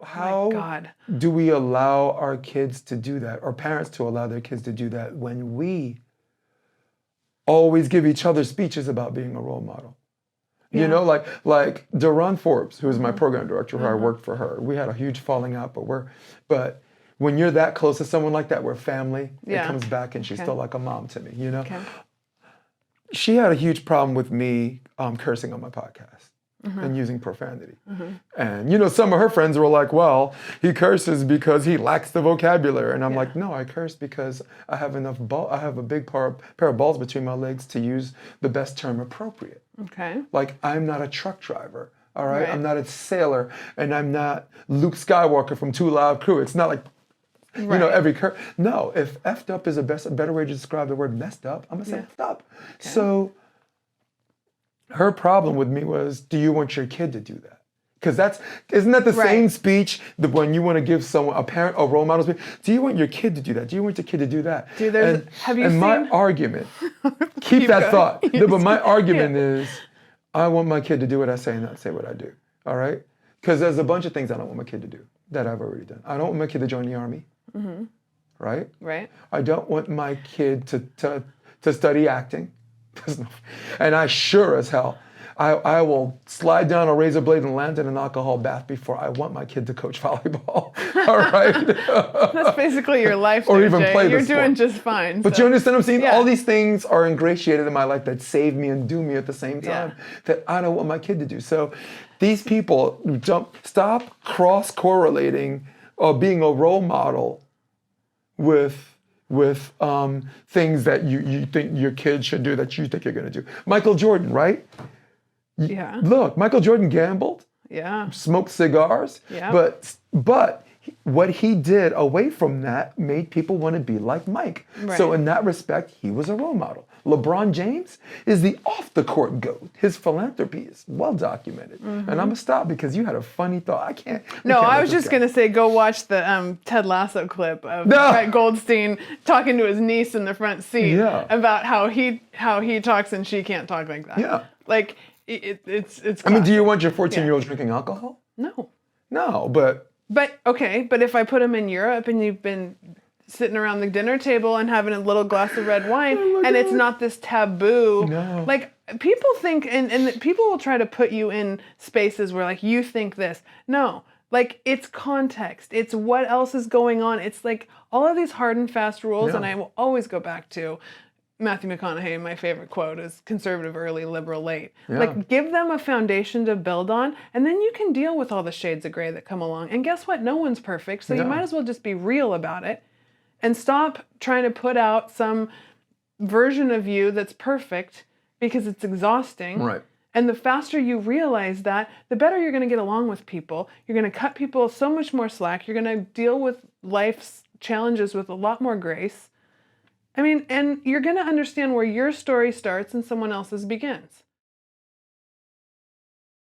How God. do we allow our kids to do that, or parents to allow their kids to do that, when we always give each other speeches about being a role model? You know, like Daron Forbes, who was my program director, who I worked for her. We had a huge falling out, but when you're that close to someone like that, we're family. It comes back, and she's still like a mom to me. You know, she had a huge problem with me cursing on my podcast and using profanity. And, you know, some of her friends were like, well, he curses because he lacks the vocabulary. And I'm like, no, I curse because I have I have a big pair of balls between my legs to use the best term appropriate. Okay. Like, I'm not a truck driver, all right? I'm not a sailor, and I'm not Luke Skywalker from Two Live Crew. It's not like, you know, every no, if effed up is a better way to describe the word messed up, I'm gonna say effed up. Okay. So her problem with me was, do you want your kid to do that? Because isn't that the same speech that when you want to give someone, a parent, a role model speech? Do you want your kid to do that? Do you want your kid to do that? Have you seen? My argument, keep that thought. No, but my argument is, I want my kid to do what I say and not say what I do. All right? Because there's a bunch of things I don't want my kid to do that I've already done. I don't want my kid to join the army. Right? Right. I don't want my kid to study acting. And I sure as hell, I will slide down a razor blade and land in an alcohol bath before I want my kid to coach volleyball. All right? That's basically your life, or even Jay. play the You're sport. doing just fine. But you understand what I'm saying? All these things are ingratiated in my life that save me and do me at the same time that I don't want my kid to do. So these people stop cross-correlating being a role model with things that you think your kids should do that you think you're going to do. Michael Jordan, right? Yeah. Look, Michael Jordan gambled. Yeah. Smoked cigars. Yeah. But what he did away from that made people want to be like Mike. Right. So in that respect, he was a role model. LeBron James is the off-the-court GOAT. His philanthropy is well documented. And I'm going to stop because you had a funny thought. I can't I was just going to say, go watch the Ted Lasso clip of Brett Goldstein talking to his niece in the front seat about how he talks and she can't talk like that. Yeah. Like, it's classic. I mean, do you want your 14-year-old drinking alcohol? No. No, but okay, but if I put him in Europe and you've been sitting around the dinner table and having a little glass of red wine, and it's not this taboo. No. Like, people think, and people will try to put you in spaces where, like, you think this. No. Like, it's context. It's what else is going on. It's like all of these hard and fast rules, and I will always go back to Matthew McConaughey. My favorite quote is conservative early, liberal late. Like, give them a foundation to build on, and then you can deal with all the shades of gray that come along. And guess what? No one's perfect, so you might as well just be real about it and stop trying to put out some version of you that's perfect, because it's exhausting. Right. And the faster you realize that, the better you're going to get along with people. You're going to cut people so much more slack. You're going to deal with life's challenges with a lot more grace. I mean, and you're going to understand where your story starts and someone else's begins.